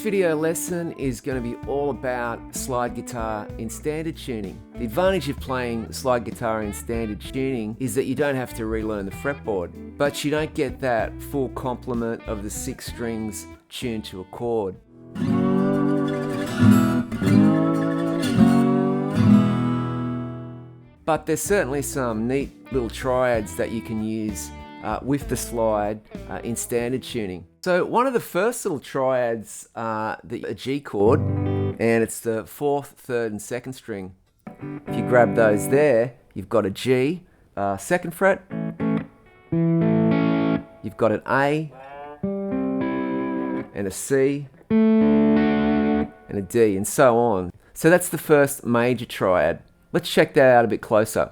video lesson is going to be all about slide guitar in standard tuning. The advantage of playing slide guitar in standard tuning is that you don't have to relearn the fretboard, but you don't get that full complement of the 6 strings tuned to a chord. But there's certainly some neat little triads that you can use with the slide in standard tuning. So one of the first little triads, a G chord, and it's the 4th, 3rd and 2nd string. If you grab those there, you've got a G, 2nd fret, you've got an A, and a C, and a D, and so on. So that's the first major triad. Let's check that out a bit closer.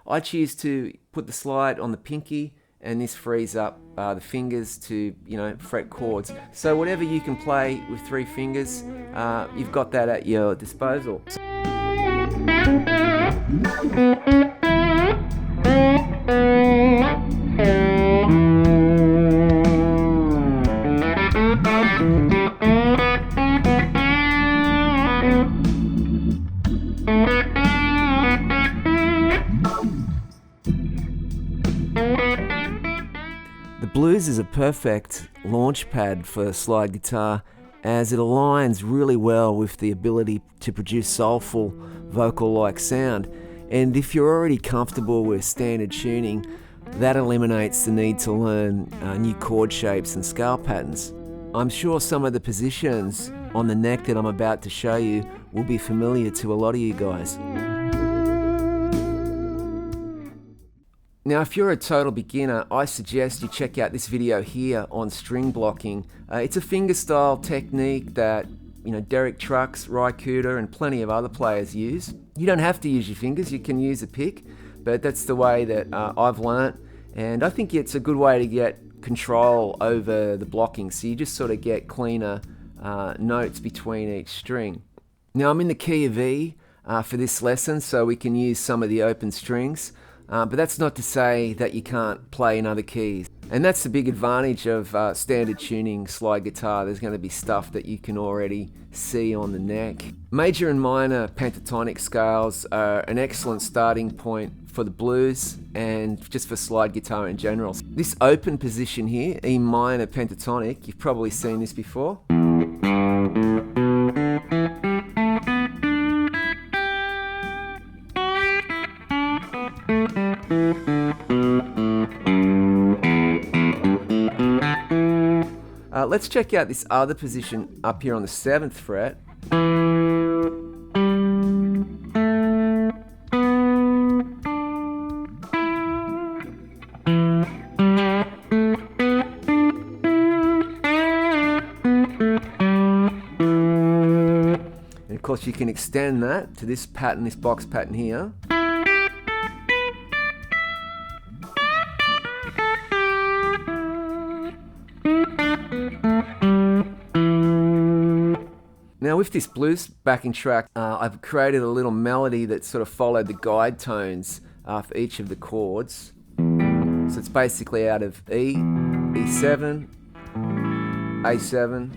I choose to put the slide on the pinky, and this frees up the fingers to, fret chords. So whatever you can play with 3 fingers, you've got that at your disposal. The blues is a perfect launch pad for slide guitar, as it aligns really well with the ability to produce soulful vocal-like sound. And if you're already comfortable with standard tuning, that eliminates the need to learn new chord shapes and scale patterns. I'm sure some of the positions on the neck that I'm about to show you will be familiar to a lot of you guys. Now, if you're a total beginner, I suggest you check out this video here on string blocking. It's a fingerstyle technique that Derek Trucks, Ry Cooder and plenty of other players use. You don't have to use your fingers, you can use a pick, but that's the way that I've learnt, and I think it's a good way to get control over the blocking, so you just sort of get cleaner notes between each string. Now, I'm in the key of E for this lesson, so we can use some of the open strings. But that's not to say that you can't play in other keys. And that's the big advantage of standard tuning slide guitar. There's going to be stuff that you can already see on the neck. Major and minor pentatonic scales are an excellent starting point for the blues and just for slide guitar in general. This open position here, E minor pentatonic, you've probably seen this before. Let's check out this other position up here on the 7th fret. And of course you can extend that to this pattern, this box pattern here. Now with this blues backing track, I've created a little melody that sort of followed the guide tones for each of the chords. So it's basically out of E, E7, A7,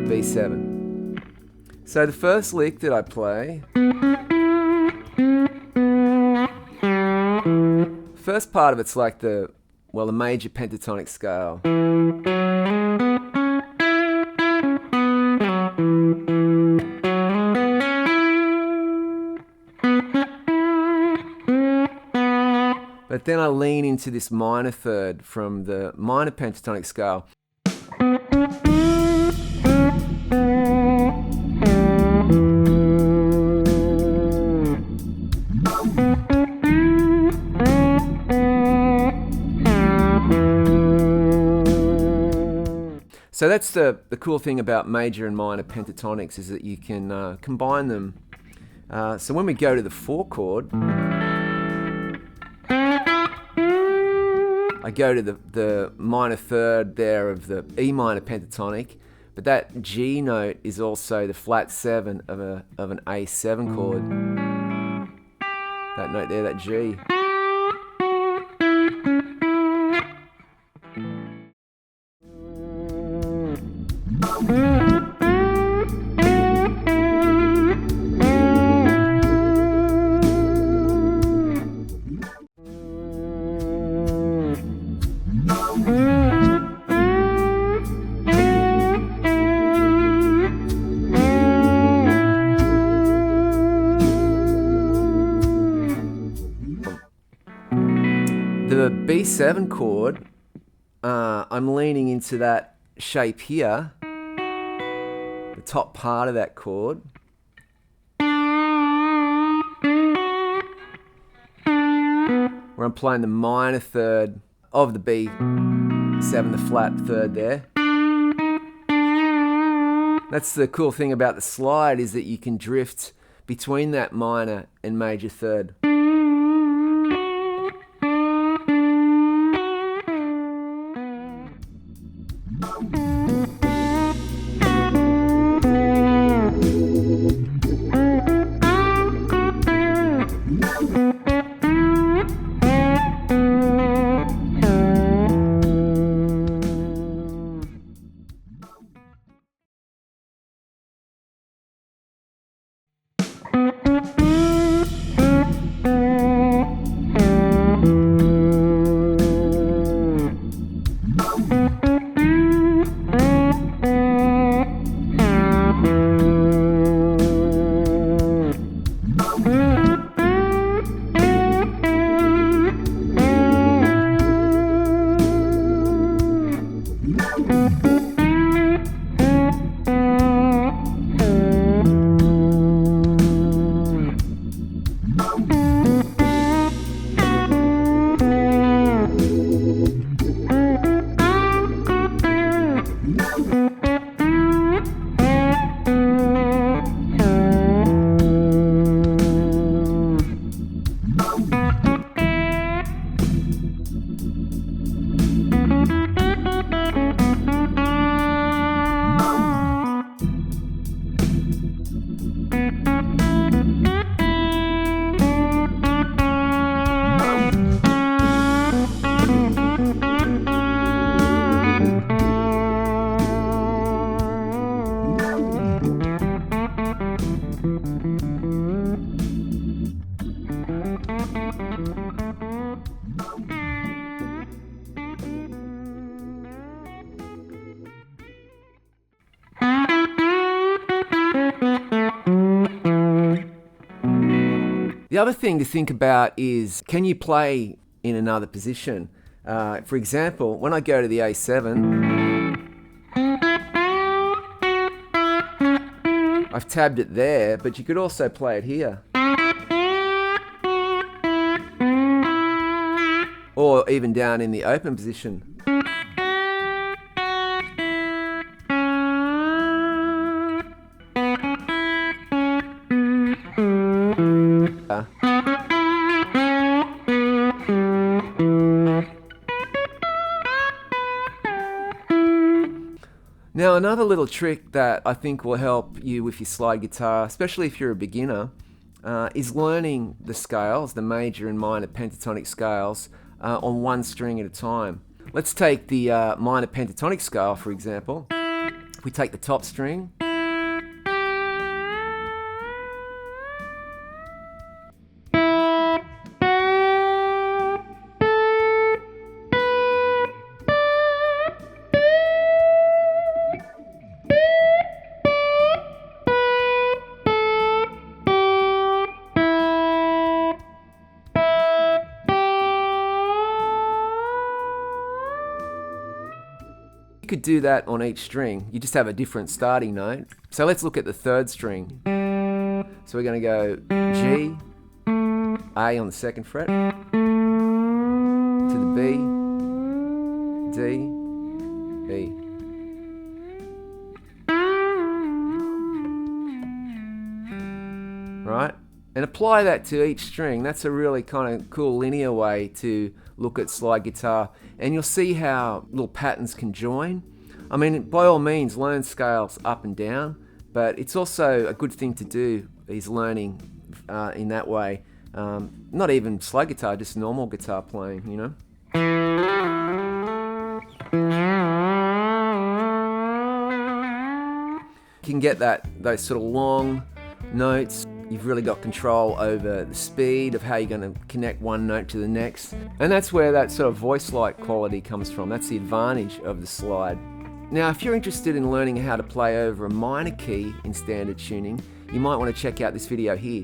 B7. So the first lick that I play, first part of it's like the major pentatonic scale. But then I lean into this minor third from the minor pentatonic scale. So that's the cool thing about major and minor pentatonics, is that you can combine them. So when we go to the 4 chord, I go to the minor third there of the E minor pentatonic, But that G note is also the flat 7 of an A7 chord. That note there, that G. The B7 chord, I'm leaning into that shape here, the top part of that chord. Where I'm playing the minor third of the B7, the flat third there. That's the cool thing about the slide, is that you can drift between that minor and major third. The other thing to think about is, can you play in another position? For example, when I go to the A7, I've tabbed it there, but you could also play it here. Or even down in the open position. Now, another little trick that I think will help you with your slide guitar, especially if you're a beginner, is learning the scales, the major and minor pentatonic scales, on one string at a time. Let's take the minor pentatonic scale, for example. If we take the top string, you could do that on each string. You just have a different starting note. So let's look at the third string. So we're going to go G, A on the second fret, to the B, D, E. Right? And apply that to each string. That's a really kind of cool linear way to look at slide guitar. And you'll see how little patterns can join. I mean, by all means, learn scales up and down, but it's also a good thing to do is learning in that way. Not even slide guitar, just normal guitar playing, you know? You can get those sort of long notes. You've really got control over the speed of how you're going to connect one note to the next. And that's where that sort of voice-like quality comes from. That's the advantage of the slide. Now, if you're interested in learning how to play over a minor key in standard tuning, you might want to check out this video here.